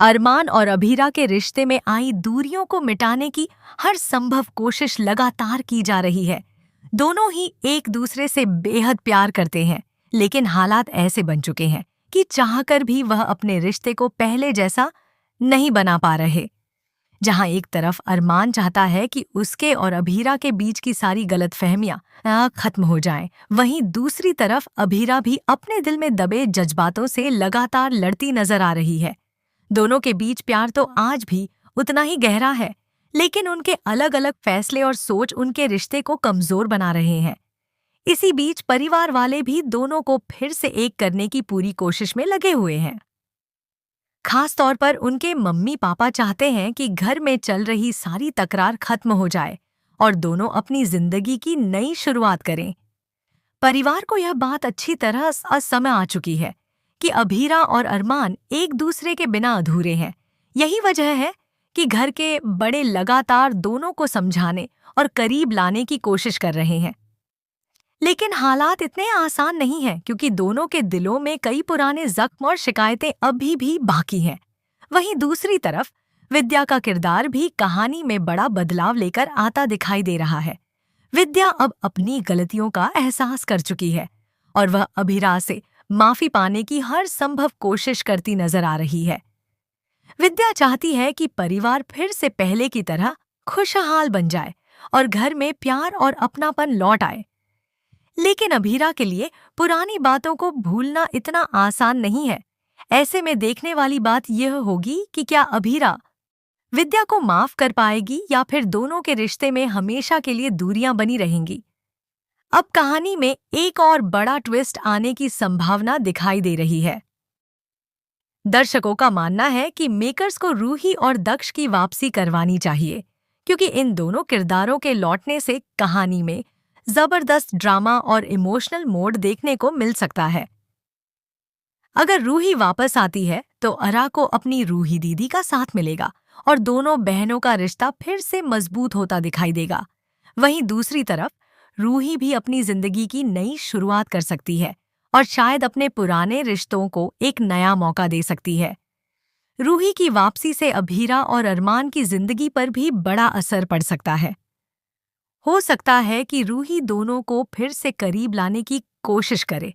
अरमान और अभीरा के रिश्ते में आई दूरियों को मिटाने की हर संभव कोशिश लगातार की जा रही है। दोनों ही एक दूसरे से बेहद प्यार करते हैं, लेकिन हालात ऐसे बन चुके हैं कि चाहकर भी वह अपने रिश्ते को पहले जैसा नहीं बना पा रहे। जहां एक तरफ अरमान चाहता है कि उसके और अभीरा के बीच की सारी गलतफहमियां खत्म हो जाएं, वहीं दूसरी तरफ अभीरा भी अपने दिल में दबे जज्बातों से लगातार लड़ती नजर आ रही है। दोनों के बीच प्यार तो आज भी उतना ही गहरा है, लेकिन उनके अलग अलग फैसले और सोच उनके रिश्ते को कमजोर बना रहे हैं। इसी बीच परिवार वाले भी दोनों को फिर से एक करने की पूरी कोशिश में लगे हुए हैं। खास तौर पर उनके मम्मी पापा चाहते हैं कि घर में चल रही सारी तकरार खत्म हो जाए और दोनों अपनी जिंदगी की नई शुरुआत करें। परिवार को यह बात अच्छी तरह असमझ आ चुकी है कि अभीरा और अरमान एक दूसरे के बिना अधूरे हैं। यही वजह है कि घर के बड़े लगातार दोनों को समझाने और करीब लाने की कोशिश कर रहे हैं। लेकिन हालात इतने आसान नहीं हैं, क्योंकि दोनों के दिलों में कई पुराने जख्म और शिकायतें अभी भी बाकी हैं। वहीं दूसरी तरफ विद्या का किरदार भी कहानी में बड़ा बदलाव लेकर आता दिखाई दे रहा है। विद्या अब अपनी गलतियों का एहसास कर चुकी है और वह अभिरा से माफी पाने की हर संभव कोशिश करती नजर आ रही है। विद्या चाहती है कि परिवार फिर से पहले की तरह खुशहाल बन जाए और घर में प्यार और अपनापन लौट आए। लेकिन अभीरा के लिए पुरानी बातों को भूलना इतना आसान नहीं है। ऐसे में देखने वाली बात यह होगी कि क्या अभीरा विद्या को माफ कर पाएगी या फिर दोनों के रिश्ते में हमेशा के लिए दूरियां बनी रहेंगी। अब कहानी में एक और बड़ा ट्विस्ट आने की संभावना दिखाई दे रही है। दर्शकों का मानना है कि मेकर्स को रूही और दक्ष की वापसी करवानी चाहिए, क्योंकि इन दोनों किरदारों के लौटने से कहानी में जबरदस्त ड्रामा और इमोशनल मोड देखने को मिल सकता है। अगर रूही वापस आती है तो अरा को अपनी रूही दीदी का साथ मिलेगा और दोनों बहनों का रिश्ता फिर से मजबूत होता दिखाई देगा। वहीं दूसरी तरफ रूही भी अपनी जिंदगी की नई शुरुआत कर सकती है और शायद अपने पुराने रिश्तों को एक नया मौका दे सकती है। रूही की वापसी से अभीरा और अरमान की जिंदगी पर भी बड़ा असर पड़ सकता है। हो सकता है कि रूही दोनों को फिर से करीब लाने की कोशिश करे